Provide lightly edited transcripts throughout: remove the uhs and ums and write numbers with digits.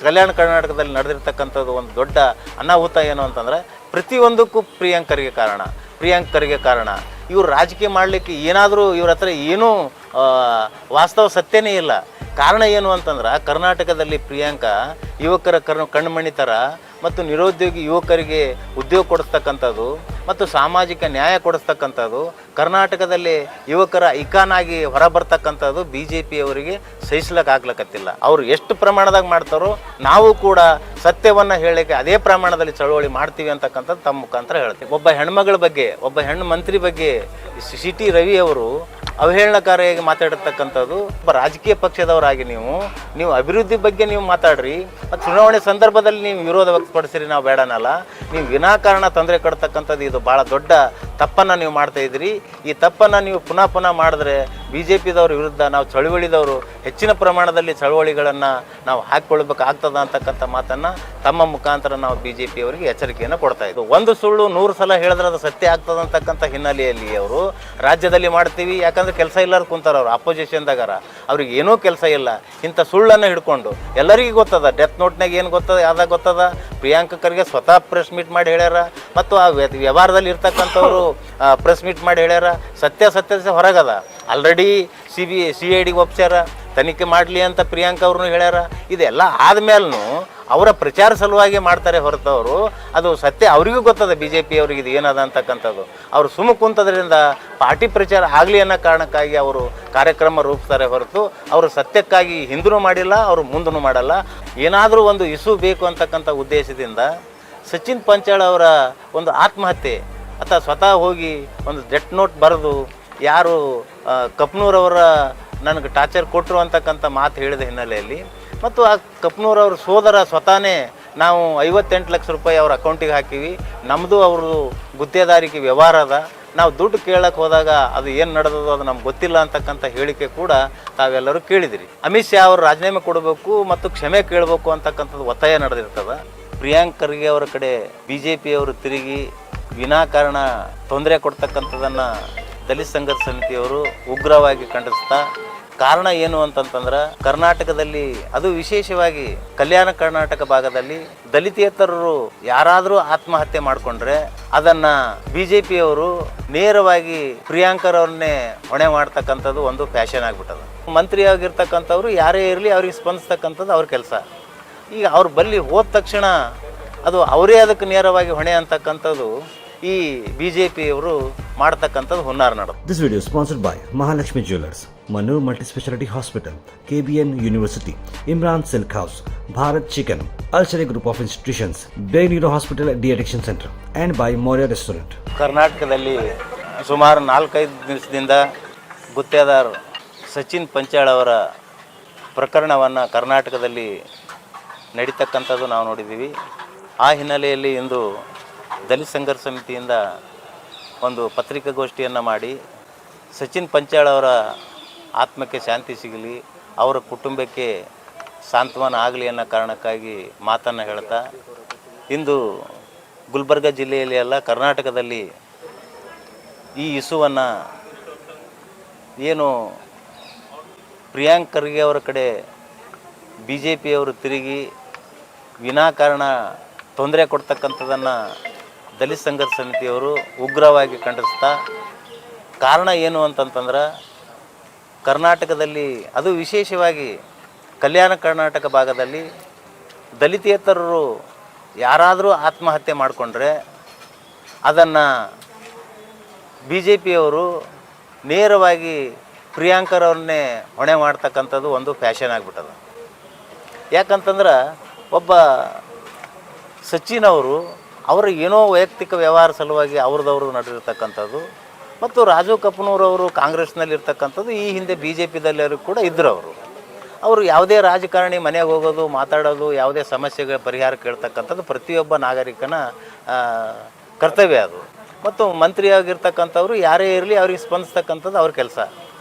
ಕಲ್ಯಾಣ ಕರ್ನಾಟಕದಲ್ಲಿ ನಡೆದಿರ್ತಕ್ಕಂಥದ್ದು ಒಂದು ದೊಡ್ಡ ಅನಾಹುತ ಏನು ಅಂತಂದರೆ ಪ್ರತಿಯೊಂದಕ್ಕೂ ಪ್ರಿಯಾಂಕರಿಗೆ ಕಾರಣ ಇವರು ರಾಜಕೀಯ ಮಾಡಲಿಕ್ಕೆ ಏನಾದರೂ ಇವ್ರ ಹತ್ರ ಏನೂ ವಾಸ್ತವ ಸತ್ಯನೇ ಇಲ್ಲ. ಕಾರಣ ಏನು ಅಂತಂದ್ರೆ ಕರ್ನಾಟಕದಲ್ಲಿ ಪ್ರಿಯಾಂಕಾ ಯುವಕರ ಕಣ್ಮಣಿ ಥರ ಮತ್ತು ನಿರುದ್ಯೋಗಿ ಯುವಕರಿಗೆ ಉದ್ಯೋಗ ಕೊಡಿಸ್ತಕ್ಕಂಥದ್ದು ಮತ್ತು ಸಾಮಾಜಿಕ ನ್ಯಾಯ ಕೊಡಿಸ್ತಕ್ಕಂಥದ್ದು, ಕರ್ನಾಟಕದಲ್ಲಿ ಯುವಕರ ಐಕಾನ್ ಆಗಿ ಹೊರಬರ್ತಕ್ಕಂಥದ್ದು ಬಿ ಜೆ ಪಿಯವರಿಗೆ ಸಹಿಸ್ಲಿಕ್ಕಾಗ್ಲಕತ್ತಿಲ್ಲ. ಅವರು ಎಷ್ಟು ಪ್ರಮಾಣದಾಗ ಮಾಡ್ತಾರೋ ನಾವು ಕೂಡ ಸತ್ಯವನ್ನು ಹೇಳಲಿಕ್ಕೆ ಅದೇ ಪ್ರಮಾಣದಲ್ಲಿ ಚಳವಳಿ ಮಾಡ್ತೀವಿ ಅಂತಕ್ಕಂಥದ್ದು ತಮ್ಮ ಮುಖಾಂತರ ಹೇಳ್ತೀವಿ. ಒಬ್ಬ ಹೆಣ್ಮಗಳ ಬಗ್ಗೆ, ಒಬ್ಬ ಹೆಣ್ಣು ಮಂತ್ರಿ ಬಗ್ಗೆ ಸಿ ಟಿ ರವಿ ಅವರು ಅವಹೇಳನಕಾರಿಯಾಗಿ ಮಾತಾಡಿರ್ತಕ್ಕಂಥದ್ದು. ಒಬ್ಬ ರಾಜಕೀಯ ಪಕ್ಷದವರಾಗಿ ನೀವು ಅಭಿವೃದ್ಧಿ ಬಗ್ಗೆ ನೀವು ಮಾತಾಡ್ರಿ, ಮತ್ತು ಚುನಾವಣೆ ಸಂದರ್ಭದಲ್ಲಿ ನೀವು ವಿರೋಧ ವ್ಯಕ್ತಪಡಿಸಿರಿ, ನಾವು ಬೇಡನಲ್ಲ. ನೀವು ವಿನಾಕಾರಣ ತೊಂದರೆ ಕೊಡ್ತಕ್ಕಂಥದ್ದು ಇದು ಭಾಳ ದೊಡ್ಡ ತಪ್ಪನ್ನು ನೀವು ಮಾಡ್ತಾಯಿದ್ರಿ. ಈ ತಪ್ಪನ್ನು ನೀವು ಪುನಃ ಮಾಡಿದ್ರೆ ಬಿ ಜೆ ಪಿದವ್ರ ವಿರುದ್ಧ ನಾವು ಚಳುವಳಿದವರು ಹೆಚ್ಚಿನ ಪ್ರಮಾಣದಲ್ಲಿ ಚಳುವಳಿಗಳನ್ನು ನಾವು ಹಾಕಿಕೊಳ್ಬೇಕಾಗ್ತದ ಅಂತಕ್ಕಂಥ ಮಾತನ್ನು ತಮ್ಮ ಮುಖಾಂತರ ನಾವು ಬಿ ಜೆ ಪಿಯವರಿಗೆ ಎಚ್ಚರಿಕೆಯನ್ನು ಕೊಡ್ತಾ ಇದ್ವಿ. ಒಂದು ಸುಳ್ಳು 100 ಸಲ ಹೇಳಿದ್ರೆ ಅದು ಸತ್ಯ ಆಗ್ತದೆ ಅಂತಕ್ಕಂಥ ಹಿನ್ನೆಲೆಯಲ್ಲಿ ಅವರು ರಾಜ್ಯದಲ್ಲಿ ಮಾಡ್ತೀವಿ, ಯಾಕಂದರೆ ಕೆಲಸ ಇಲ್ಲರು ಕುಂತಾರೆ ಅವರು ಅಪೋಸಿಷನ್ದಾಗಾರ, ಅವ್ರಿಗೆ ಏನೂ ಕೆಲಸ ಇಲ್ಲ. ಇಂಥ ಸುಳ್ಳನ್ನು ಹಿಡ್ಕೊಂಡು ಎಲ್ಲರಿಗೂ ಗೊತ್ತದ, ಡೆತ್ ನೋಟ್ನಾಗ ಏನು ಗೊತ್ತದ, ಯಾವ್ದಾಗ ಗೊತ್ತದ, ಪ್ರಿಯಾಂಕರಿಗೆ ಸ್ವತಃ ಪ್ರೆಸ್ ಮೀಟ್ ಮಾಡಿ ಹೇಳ್ಯಾರ, ಮತ್ತು ಆ ವ್ಯವಹಾರದಲ್ಲಿ ಇರ್ತಕ್ಕಂಥವ್ರು ಪ್ರೆಸ್ ಮೀಟ್ ಮಾಡಿ ಹೇಳ್ಯಾರ. ಸತ್ಯ ಹೊರಗದ. ಆಲ್ರೆಡಿ CID ಒಪ್ಸ್ಯಾರ, ತನಿಖೆ ಮಾಡಲಿ ಅಂತ ಪ್ರಿಯಾಂಕಾ ಅವ್ರನ್ನೂ ಹೇಳ್ಯಾರ. ಇದೆಲ್ಲ ಆದಮೇಲೂ ಅವರ ಪ್ರಚಾರ ಸಲುವಾಗಿ ಮಾಡ್ತಾರೆ ಹೊರತು ಅವರು ಅದು ಸತ್ಯ ಅವರಿಗೂ ಗೊತ್ತದ, ಬಿ ಜೆ ಪಿಯವ್ರಿಗೆ ಇದು ಏನದ ಅಂತಕ್ಕಂಥದ್ದು. ಅವರು ಸುಮ್ಮ ಕುಂತದ್ರಿಂದ ಪಾರ್ಟಿ ಪ್ರಚಾರ ಆಗಲಿ ಅನ್ನೋ ಕಾರಣಕ್ಕಾಗಿ ಅವರು ಕಾರ್ಯಕ್ರಮ ರೂಪಿಸ್ತಾರೆ ಹೊರತು ಅವರು ಸತ್ಯಕ್ಕಾಗಿ ಹಿಂದೂ ಮಾಡಿಲ್ಲ, ಅವರು ಮುಂದೂ ಮಾಡಲ್ಲ. ಏನಾದರೂ ಒಂದು ಇಶ್ಯೂ ಬೇಕು ಅಂತಕ್ಕಂಥ ಉದ್ದೇಶದಿಂದ ಸಚಿನ್ ಪಂಚಾಳ್ ಅವರ ಒಂದು ಆತ್ಮಹತ್ಯೆ ಅಥವಾ ಸ್ವತಃ ಹೋಗಿ ಒಂದು ಡೆತ್ ನೋಟ್ ಬರೆದು ಯಾರು ಕಪ್ನೂರವರ ನನಗೆ ಟಾರ್ಚರ್ ಕೊಟ್ಟರು ಅಂತಕ್ಕಂಥ ಮಾತು ಹೇಳಿದ ಹಿನ್ನೆಲೆಯಲ್ಲಿ, ಮತ್ತು ಆ ಕಪ್ನೂರವ್ರ ಸೋದರ ಸ್ವತಃನೇ ನಾವು 58 ಲಕ್ಷ ರೂಪಾಯಿ ಅವ್ರ ಅಕೌಂಟಿಗೆ ಹಾಕಿವಿ, ನಮ್ಮದು ಅವ್ರದ್ದು ಗುತ್ತೇದಾರಿಕೆ ವ್ಯವಹಾರ ಅದ, ನಾವು ದುಡ್ಡು ಕೇಳಕ್ಕೆ ಹೋದಾಗ ಅದು ಏನು ನಡೆದದು ಅದು ನಮ್ಗೆ ಗೊತ್ತಿಲ್ಲ ಅಂತಕ್ಕಂಥ ಹೇಳಿಕೆ ಕೂಡ ತಾವೆಲ್ಲರೂ ಕೇಳಿದಿರಿ. ಅಮಿತ್ ಶಾ ಅವರು ರಾಜೀನಾಮೆ ಕೊಡಬೇಕು ಮತ್ತು ಕ್ಷಮೆ ಕೇಳಬೇಕು ಅಂತಕ್ಕಂಥದ್ದು ಒತ್ತಾಯ ನಡೆದಿರ್ತದೆ. ಪ್ರಿಯಾಂಕರಿಗೆ ಅವರ ಕಡೆ ಬಿ ಜೆ ಪಿಯವರು ತಿರುಗಿ ವಿನಾಕಾರಣ ತೊಂದರೆ ಕೊಡ್ತಕ್ಕಂಥದ್ದನ್ನು ದಲಿತ ಸಂಘರ್ಷ ಸಮಿತಿಯವರು ಉಗ್ರವಾಗಿ ಖಂಡಿಸ್ತಾ, ಕಾರಣ ಏನು ಅಂತಂತಂದ್ರೆ ಕರ್ನಾಟಕದಲ್ಲಿ ಅದು ವಿಶೇಷವಾಗಿ ಕಲ್ಯಾಣ ಕರ್ನಾಟಕ ಭಾಗದಲ್ಲಿ ದಲಿತೇತರರು ಯಾರಾದರೂ ಆತ್ಮಹತ್ಯೆ ಮಾಡಿಕೊಂಡ್ರೆ ಅದನ್ನು ಬಿ ಜೆ ಪಿಯವರು ನೇರವಾಗಿ ಪ್ರಿಯಾಂಕರವ್ರನ್ನೇ ಹೊಣೆ ಮಾಡ್ತಕ್ಕಂಥದ್ದು ಒಂದು ಫ್ಯಾಷನ್ ಆಗಿಬಿಟ್ಟದ. ಮಂತ್ರಿ ಆಗಿರ್ತಕ್ಕಂಥವ್ರು ಯಾರೇ ಇರಲಿ ಅವ್ರಿಗೆ ಸ್ಪಂದಿಸ್ತಕ್ಕಂಥದ್ದು ಅವ್ರ ಕೆಲಸ. ಈಗ ಅವ್ರ ಬಳಿ ಹೋದ ತಕ್ಷಣ ಅದು ಅವರೇ ಅದಕ್ಕೆ ನೇರವಾಗಿ ಹೊಣೆ ಅಂತಕ್ಕಂಥದ್ದು ಈ ಬಿ ಜೆ ಪಿಯವರು ಮಾಡ್ತಕ್ಕಂಥದ್ದು ಹುನ್ನಾರ ನಡೆದು. This video is sponsored by Mahalakshmi Jewelers, Manur Multispeciality Hospital, KBN University, Imran Silk House, Bharat Chicken, Al-Sharia Group of Institutions, Bayniro Hospital De-Addiction Center, and by Moria Restaurant. ಕರ್ನಾಟಕದಲ್ಲಿ ಸುಮಾರು 4-5 ದಿವಸದಿಂದ ಗುತ್ತೇದಾರ್ ಸಚಿನ್ ಪಂಚಾಳ್ ಅವರ ಪ್ರಕರಣವನ್ನು ಕರ್ನಾಟಕದಲ್ಲಿ ನಡೀತಕ್ಕಂಥದ್ದು ನಾವು ನೋಡಿದ್ದೀವಿ. ಆ ಹಿನ್ನೆಲೆಯಲ್ಲಿ ಇಂದು ದಲಿತ ಸಂಘರ್ಷ ಸಮಿತಿಯಿಂದ ಒಂದು ಪತ್ರಿಕಾಗೋಷ್ಠಿಯನ್ನು ಮಾಡಿ ಸಚಿನ್ ಪಂಚಾಳ್ ಅವರ ಆತ್ಮಕ್ಕೆ ಶಾಂತಿ ಸಿಗಲಿ, ಅವರ ಕುಟುಂಬಕ್ಕೆ ಸಾಂತ್ವನ ಆಗಲಿ ಅನ್ನೋ ಕಾರಣಕ್ಕಾಗಿ ಮಾತನ್ನು ಹೇಳ್ತಾ, ಇಂದು ಗುಲ್ಬರ್ಗ ಜಿಲ್ಲೆಯಲ್ಲಿ ಅಲ್ಲ ಕರ್ನಾಟಕದಲ್ಲಿ ಈ ಇಶ್ಯೂವನ್ನು ಏನು ಪ್ರಿಯಾಂಕರಿಗೆ ಅವರ ಕಡೆ ಬಿ ಜೆ ಪಿಯವರು ತಿರುಗಿ ವಿನಾಕಾರಣ ತೊಂದರೆ ಕೊಡ್ತಕ್ಕಂಥದ್ದನ್ನು ದಲಿತ ಸಂಘರ್ಷ ಸಮಿತಿಯವರು ಉಗ್ರವಾಗಿ ಖಂಡಿಸ್ತಾ, ಕಾರಣ ಏನು ಅಂತಂತಂದ್ರೆ ಕರ್ನಾಟಕದಲ್ಲಿ ಅದು ವಿಶೇಷವಾಗಿ ಕಲ್ಯಾಣ ಕರ್ನಾಟಕ ಭಾಗದಲ್ಲಿ ದಲಿತೇತರರು ಯಾರಾದರೂ ಆತ್ಮಹತ್ಯೆ ಮಾಡಿಕೊಂಡ್ರೆ ಅದನ್ನು ಬಿ ಜೆ ಪಿಯವರು ನೇರವಾಗಿ ಪ್ರಿಯಾಂಕರವ್ರನ್ನೇ ಹೊಣೆ ಮಾಡ್ತಕ್ಕಂಥದ್ದು ಒಂದು ಫ್ಯಾಷನ್ ಆಗಿಬಿಟ್ಟದ. ಯಾಕಂತಂದ್ರೆ ಒಬ್ಬ ಸಚಿನ್ ಅವರು ಅವರ ಏನೋ ವೈಯಕ್ತಿಕ ವ್ಯವಹಾರ ಸಲುವಾಗಿ ಅವ್ರದ್ದು ನಡೆದಿರ್ತಕ್ಕಂಥದ್ದು, ಮತ್ತು ರಾಜು ಕಪ್ನೂರವರು ಕಾಂಗ್ರೆಸ್ನಲ್ಲಿರ್ತಕ್ಕಂಥದ್ದು, ಈ ಹಿಂದೆ ಬಿ ಜೆ ಪಿದಲ್ಲರೂ ಕೂಡ ಇದ್ದರು. ಅವರು ಯಾವುದೇ ರಾಜಕಾರಣಿ ಮನೆಗೆ ಹೋಗೋದು, ಮಾತಾಡೋದು, ಯಾವುದೇ ಸಮಸ್ಯೆಗಳ ಪರಿಹಾರ ಕೇಳ್ತಕ್ಕಂಥದ್ದು ಪ್ರತಿಯೊಬ್ಬ ನಾಗರಿಕನ ಕರ್ತವ್ಯ ಅದು. ಮತ್ತು ಮಂತ್ರಿಯಾಗಿರ್ತಕ್ಕಂಥವ್ರು ಯಾರೇ ಇರಲಿ ಅವ್ರಿಗೆ ಸ್ಪಂದಿಸ್ತಕ್ಕಂಥದ್ದು ಅವ್ರ ಕೆಲಸ.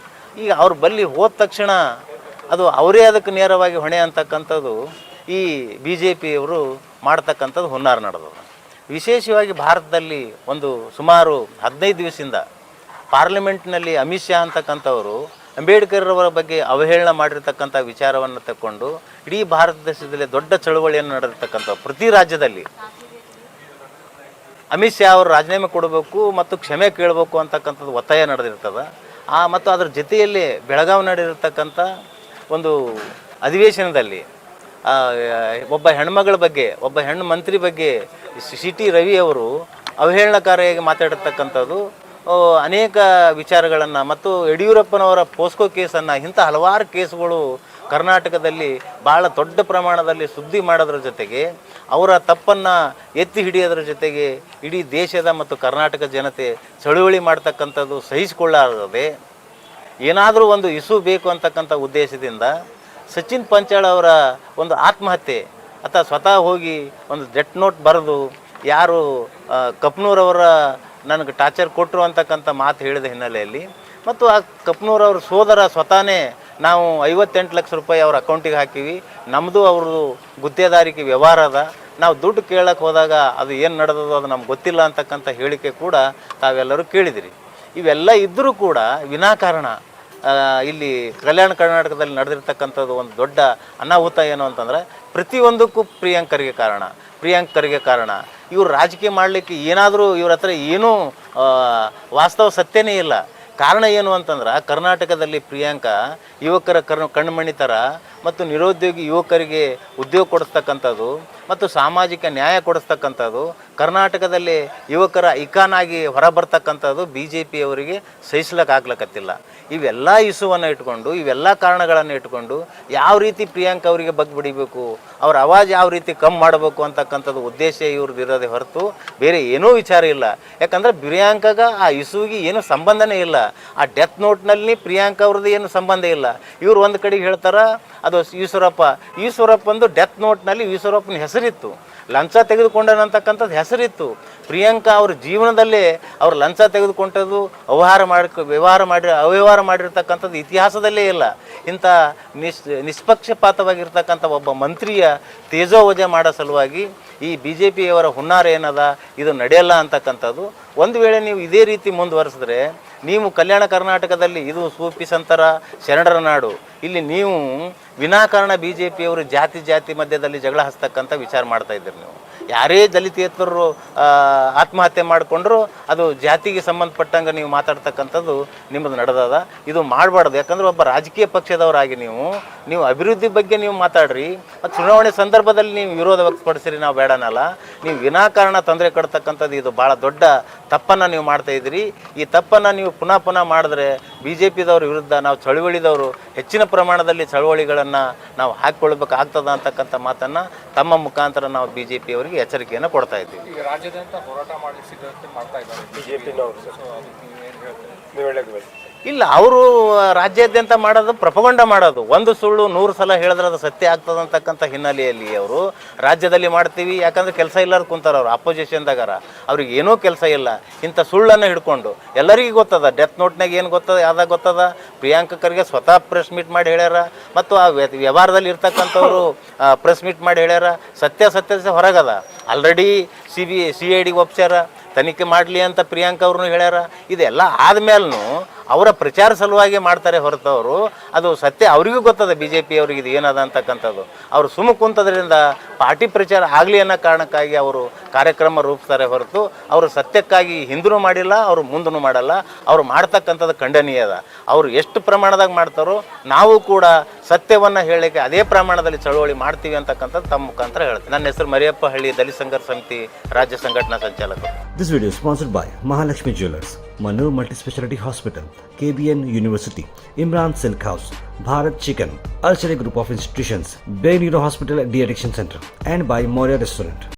ಈಗ ಅವ್ರ ಬಳಿ ಹೋದ ತಕ್ಷಣ ಅದು ಅವರೇ ಅದಕ್ಕೆ ನೇರವಾಗಿ ಹೊಣೆ ಅಂತಕ್ಕಂಥದ್ದು ಈ ಬಿ ಜೆ ಪಿಯವರು ಮಾಡ್ತಕ್ಕಂಥದ್ದು ಹುನ್ನಾರ ನಡೆದವು. ವಿಶೇಷವಾಗಿ ಭಾರತದಲ್ಲಿ ಒಂದು ಸುಮಾರು 15 ದಿವಸದಿಂದ ಪಾರ್ಲಿಮೆಂಟ್ನಲ್ಲಿ ಅಮಿತ್ ಶಾ ಅಂತಕ್ಕಂಥವರು ಅಂಬೇಡ್ಕರ್ ಅವರ ಬಗ್ಗೆ ಅವಹೇಳನ ಮಾಡಿರ್ತಕ್ಕಂಥ ವಿಚಾರವನ್ನು ತಗೊಂಡು ಇಡೀ ಭಾರತ ದೇಶದಲ್ಲಿ ದೊಡ್ಡ ಚಳವಳಿಯನ್ನು ನಡೆದಿರ್ತಕ್ಕಂಥ ಪ್ರತಿ ರಾಜ್ಯದಲ್ಲಿ ಅಮಿತ್ ಶಾ ಅವರು ರಾಜೀನಾಮೆ ಕೊಡಬೇಕು ಮತ್ತು ಕ್ಷಮೆ ಕೇಳಬೇಕು ಅಂತಕ್ಕಂಥದ್ದು ಒತ್ತಾಯ ನಡೆದಿರ್ತದೆ. ಮತ್ತು ಅದರ ಜೊತೆಯಲ್ಲಿ ಬೆಳಗಾವಿ ನಡೆದಿರ್ತಕ್ಕಂಥ ಒಂದು ಅಧಿವೇಶನದಲ್ಲಿ ಒಬ್ಬ ಹೆಣ್ಮಗಳ ಬಗ್ಗೆ, ಒಬ್ಬ ಹೆಣ್ಣು ಮಂತ್ರಿ ಬಗ್ಗೆ CT ರವಿ ಅವರು ಅವಹೇಳನಕಾರಿಯಾಗಿ ಮಾತಾಡಿರ್ತಕ್ಕಂಥದ್ದು, ಅನೇಕ ವಿಚಾರಗಳನ್ನು ಮತ್ತು ಯಡಿಯೂರಪ್ಪನವರ ಪೋಸ್ಕೋ ಕೇಸನ್ನು, ಇಂಥ ಹಲವಾರು ಕೇಸುಗಳು ಕರ್ನಾಟಕದಲ್ಲಿ ಭಾಳ ದೊಡ್ಡ ಪ್ರಮಾಣದಲ್ಲಿ ಸುದ್ದಿ ಮಾಡೋದ್ರ ಜೊತೆಗೆ ಅವರ ತಪ್ಪನ್ನು ಎತ್ತಿ ಹಿಡಿಯೋದ್ರ ಜೊತೆಗೆ ಇಡೀ ದೇಶದ ಮತ್ತು ಕರ್ನಾಟಕ ಜನತೆ ಚಳುವಳಿ ಮಾಡ್ತಕ್ಕಂಥದ್ದು ಸಹಿಸಿಕೊಳ್ಳಾರದೆ ಏನಾದರೂ ಒಂದು ಇಶ್ಯೂ ಬೇಕು ಅಂತಕ್ಕಂಥ ಉದ್ದೇಶದಿಂದ ಸಚಿನ್ ಪಂಚಾಳ್ ಅವರ ಒಂದು ಆತ್ಮಹತ್ಯೆ ಅಥವಾ ಸ್ವತಃ ಹೋಗಿ ಒಂದು ಡೆತ್ ನೋಟ್ ಬರೆದು ಯಾರು ಕಪ್ನೂರವರ ನನಗೆ ಟಾರ್ಚರ್ ಕೊಟ್ಟರು ಅಂತಕ್ಕಂಥ ಮಾತು ಹೇಳಿದ ಹಿನ್ನೆಲೆಯಲ್ಲಿ ಮತ್ತು ಆ ಕಪ್ನೂರವ್ರ ಸೋದರ ಸ್ವತಃನೇ ನಾವು 58 ಲಕ್ಷ ರೂಪಾಯಿ ಅವ್ರ ಅಕೌಂಟಿಗೆ ಹಾಕಿವಿ, ನಮ್ಮದು ಅವ್ರದ್ದು ಗುತ್ತೇದಾರಿಕೆ ವ್ಯವಹಾರ ಅದ, ನಾವು ದುಡ್ಡು ಕೇಳಕ್ಕೆ ಹೋದಾಗ ಅದು ಏನು ನಡೆದದೋ ಅದು ನಮ್ಗೆ ಗೊತ್ತಿಲ್ಲ ಅಂತಕ್ಕಂಥ ಹೇಳಿಕೆ ಕೂಡ ತಾವೆಲ್ಲರೂ ಕೇಳಿದಿರಿ. ಇವೆಲ್ಲ ಇದ್ದರೂ ಕೂಡ ವಿನಾಕಾರಣ ಇಲ್ಲಿ ಕಲ್ಯಾಣ ಕರ್ನಾಟಕದಲ್ಲಿ ನಡೆದಿರ್ತಕ್ಕಂಥದ್ದು ಒಂದು ದೊಡ್ಡ ಅನಾಹುತ ಏನು ಅಂತಂದರೆ ಪ್ರತಿಯೊಂದಕ್ಕೂ ಪ್ರಿಯಾಂಕರಿಗೆ ಕಾರಣ. ಇವರು ರಾಜಕೀಯ ಮಾಡಲಿಕ್ಕೆ ಏನಾದರೂ ಇವ್ರ ಹತ್ರ ಏನೂ ವಾಸ್ತವ ಸತ್ಯನೇ ಇಲ್ಲ. ಕಾರಣ ಏನು ಅಂತಂದ್ರೆ ಕರ್ನಾಟಕದಲ್ಲಿ ಪ್ರಿಯಾಂಕಾ ಯುವಕರ ಕಣ್ಮಣಿ ಥರ ಮತ್ತು ನಿರುದ್ಯೋಗಿ ಯುವಕರಿಗೆ ಉದ್ಯೋಗ ಕೊಡಿಸ್ತಕ್ಕಂಥದ್ದು ಮತ್ತು ಸಾಮಾಜಿಕ ನ್ಯಾಯ ಕೊಡಿಸ್ತಕ್ಕಂಥದ್ದು, ಕರ್ನಾಟಕದಲ್ಲಿ ಯುವಕರ ಐಕಾನ್ ಆಗಿ ಹೊರಬರ್ತಕ್ಕಂಥದ್ದು BJP ಅವರಿಗೆ ಸಹಿಸ್ಲಿಕ್ಕಾಗ್ಲಕತ್ತಿಲ್ಲ. ಇವೆಲ್ಲ ಇಶ್ಯೂವನ್ನು ಇಟ್ಕೊಂಡು, ಇವೆಲ್ಲ ಕಾರಣಗಳನ್ನು ಇಟ್ಕೊಂಡು ಯಾವ ರೀತಿ ಪ್ರಿಯಾಂಕಾ ಅವರಿಗೆ ಬಗ್ಬಿಡಿಬೇಕು, ಅವ್ರ ಆವಾಜ್ ಯಾವ ರೀತಿ ಕಮ್ಮಿ ಮಾಡಬೇಕು ಅಂತಕ್ಕಂಥದ್ದು ಉದ್ದೇಶ ಇವ್ರದ್ದು ಇರೋದೇ ಹೊರತು ಬೇರೆ ಏನೂ ವಿಚಾರ ಇಲ್ಲ. ಯಾಕಂದರೆ ಪ್ರಿಯಾಂಕಾಗ ಆ ಇಶ್ಯೂಗೆ ಏನೂ ಸಂಬಂಧನೇ ಇಲ್ಲ. ಆ ಡೆತ್ ನೋಟ್ನಲ್ಲಿ ಪ್ರಿಯಾಂಕಾ ಅವ್ರದ್ದು ಏನು ಸಂಬಂಧ ಇಲ್ಲ. ಇವ್ರು ಒಂದು ಕಡೆಗೆ ಹೇಳ್ತಾರೆ ಅದು ಈಶ್ವರಪ್ಪಂದು ಡೆತ್ ನೋಟ್ನಲ್ಲಿ ಈಶ್ವರಪ್ಪನ ಹೆಸರಿತ್ತು, ಲಂಚ ತೆಗೆದುಕೊಂಡನಂತಕ್ಕಂಥದ್ದು ಹೆಸರಿತ್ತು. ಪ್ರಿಯಾಂಕಾ ಅವ್ರ ಜೀವನದಲ್ಲೇ ಅವ್ರು ಲಂಚ ತೆಗೆದುಕೊಂಡದ್ದು ಅವ್ಯವಹಾರ ಮಾಡಿರ್ತಕ್ಕಂಥದ್ದು ಇತಿಹಾಸದಲ್ಲೇ ಇಲ್ಲ. ಇಂಥ ನಿಷ್ಪಕ್ಷಪಾತವಾಗಿರ್ತಕ್ಕಂಥ ಒಬ್ಬ ಮಂತ್ರಿಯ ತೇಜೋವಜೆ ಮಾಡೋ ಸಲುವಾಗಿ ಈ BJPಯವರ ಹುನ್ನಾರ ಏನದ ಇದು ನಡೆಯಲ್ಲ ಅಂತಕ್ಕಂಥದ್ದು. ಒಂದು ವೇಳೆ ನೀವು ಇದೇ ರೀತಿ ಮುಂದುವರೆಸಿದ್ರೆ ನೀವು ಕಲ್ಯಾಣ ಕರ್ನಾಟಕದಲ್ಲಿ ಇದು ಸೂಫಿ ಸಂತರ ಶರಣರ ನಾಡು, ಇಲ್ಲಿ ನೀವು ವಿನಾಕಾರಣ BJPಯವರು ಜಾತಿ ಮಧ್ಯದಲ್ಲಿ ಜಗಳ ಹಚ್ಚತಕ್ಕಂಥ ವಿಚಾರ ಮಾಡ್ತಾ ಇದ್ದೀರಿ. ನೀವು ಯಾರೇ ದಲಿತೇತರರು ಆತ್ಮಹತ್ಯೆ ಮಾಡಿಕೊಂಡ್ರು ಅದು ಜಾತಿಗೆ ಸಂಬಂಧಪಟ್ಟಂಗೆ ನೀವು ಮಾತಾಡ್ತಕ್ಕಂಥದ್ದು ನಿಮ್ಮದು ನಡೆದದ. ಇದು ಮಾಡಬಾರ್ದು. ಯಾಕಂದ್ರೆ ಒಬ್ಬ ರಾಜಕೀಯ ಪಕ್ಷದವರಾಗಿ ನೀವು ಅಭಿವೃದ್ಧಿ ಬಗ್ಗೆ ನೀವು ಮಾತಾಡ್ರಿ, ಮತ್ತು ಚುನಾವಣೆ ಸಂದರ್ಭದಲ್ಲಿ ನೀವು ವಿರೋಧ ವ್ಯಕ್ತಪಡಿಸಿರಿ, ನಾವು ಬೇಡನಲ್ಲ. ನೀವು ವಿನಾಕಾರಣ ತೊಂದರೆ ಕೊಡ್ತಕ್ಕಂಥದ್ದು ಇದು ಭಾಳ ದೊಡ್ಡ ತಪ್ಪನ್ನು ನೀವು ಮಾಡ್ತಾಯಿದ್ದೀರಿ. ಈ ತಪ್ಪನ್ನು ನೀವು ಪುನಃ ಮಾಡಿದ್ರೆ BJPದವ್ರ ವಿರುದ್ಧ ನಾವು ಚಳುವಳಿದವರು ಹೆಚ್ಚಿನ ಪ್ರಮಾಣದಲ್ಲಿ ಚಳುವಳಿಗಳನ್ನು ನಾವು ಹಾಕಿಕೊಳ್ಬೇಕಾಗ್ತದ ಅಂತಕ್ಕಂಥ ಮಾತನ್ನು ತಮ್ಮ ಮುಖಾಂತರ ನಾವು BJPಯವರಿಗೆ ಎಚ್ಚರಿಕೆಯನ್ನು ಕೊಡ್ತಾ ಇದ್ದೀವಿ. ಈಗ ರಾಜ್ಯಾದ್ಯಂತ ಹೋರಾಟ ಮಾಡಲಿಕ್ಕೆ ಸಿದ್ಧತೆ ಮಾಡ್ತಾ ಇದ್ದಾರೆ BJPನವರು. ನೀವು ಹೇಳೋದು ಇಲ್ಲ, ಅವರು ರಾಜ್ಯಾದ್ಯಂತ ಮಾಡೋದು ಪ್ರಪಗೊಂಡ ಮಾಡೋದು. ಒಂದು ಸುಳ್ಳು 100 ಸಲ ಹೇಳಿದ್ರೆ ಅದು ಸತ್ಯ ಆಗ್ತದೆ ಅಂತಕ್ಕಂಥ ಹಿನ್ನೆಲೆಯಲ್ಲಿ ಅವರು ರಾಜ್ಯದಲ್ಲಿ ಮಾಡ್ತೀವಿ. ಯಾಕಂದ್ರೆ ಕೆಲಸ ಇಲ್ಲಾರ ಕುಂತಾರೆ ಅವರು ಅಪೋಸಿಷನ್ದಾಗಾರ, ಅವ್ರಿಗೆ ಏನೂ ಕೆಲಸ ಇಲ್ಲ. ಇಂಥ ಸುಳ್ಳನ್ನು ಹಿಡ್ಕೊಂಡು ಎಲ್ಲರಿಗೂ ಗೊತ್ತದ, ಡೆತ್ ನೋಟ್ನಾಗ ಏನು ಗೊತ್ತದ, ಯಾವ್ದಾಗ ಗೊತ್ತದ. ಪ್ರಿಯಾಂಕರಿಗೆ ಸ್ವತಃ ಪ್ರೆಸ್ ಮೀಟ್ ಮಾಡಿ ಹೇಳ್ಯಾರ, ಮತ್ತು ಆ ವ್ಯವಹಾರದಲ್ಲಿ ಇರ್ತಕ್ಕಂಥವ್ರು ಪ್ರೆಸ್ ಮೀಟ್ ಮಾಡಿ ಹೇಳ್ಯಾರ. ಸತ್ಯ ಹೊರಗದ. ಆಲ್ರೆಡಿ CID ಒಪ್ಸ್ಯಾರ, ತನಿಖೆ ಮಾಡಲಿ ಅಂತ ಪ್ರಿಯಾಂಕಾ ಅವ್ರನ್ನೂ ಹೇಳ್ಯಾರ. ಇದೆಲ್ಲ ಆದಮೇಲೂ ಅವರ ಪ್ರಚಾರ ಸಲುವಾಗಿ ಮಾಡ್ತಾರೆ ಹೊರತು ಅವರು ಅದು ಸತ್ಯ ಅವರಿಗೂ ಗೊತ್ತದ BJPಯವ್ರಿಗೆ ಇದು ಏನದ ಅಂತಕ್ಕಂಥದ್ದು. ಅವರು ಸುಮ್ಮ ಕುಂತದ್ರಿಂದ ಪಾರ್ಟಿ ಪ್ರಚಾರ ಆಗಲಿ ಅನ್ನೋ ಕಾರಣಕ್ಕಾಗಿ ಅವರು ಕಾರ್ಯಕ್ರಮ ರೂಪಿಸ್ತಾರೆ ಹೊರತು ಅವರು ಸತ್ಯಕ್ಕಾಗಿ ಹಿಂದೂ ಮಾಡಿಲ್ಲ, ಅವರು ಮುಂದೂ ಮಾಡಲ್ಲ. ಅವರು ಮಾಡ್ತಕ್ಕಂಥದ್ದು ಖಂಡನೀಯ ಅದ. ಅವರು ಎಷ್ಟು ಪ್ರಮಾಣದಾಗ ಮಾಡ್ತಾರೋ ನಾವು ಕೂಡ ಸತ್ಯವನ್ನು ಹೇಳಲಿಕ್ಕೆ ಅದೇ ಪ್ರಮಾಣದಲ್ಲಿ ಚಳವಳಿ ಮಾಡ್ತೀವಿ ಅಂತಕ್ಕಂಥದ್ದು ತಮ್ಮ ಮುಖಾಂತರ ಹೇಳ್ತೀನಿ. ನನ್ನ ಹೆಸರು ಮರಿಯಪ್ಪ ಹಳ್ಳಿ, ದಲಿತ ಸಂಘರ್ಷ ಸಮಿತಿ ರಾಜ್ಯ ಸಂಘಟನಾ ಸಂಚಾಲಕರು. This video is sponsored by Mahalakshmi Jewelers, Manu Multispeciality Hospital, KBN University, Imran Silk House, Bharat Chicken, Alchemy Group of Institutions, Bay Neuro Hospital D-Addiction Center, and by Moria Restaurant.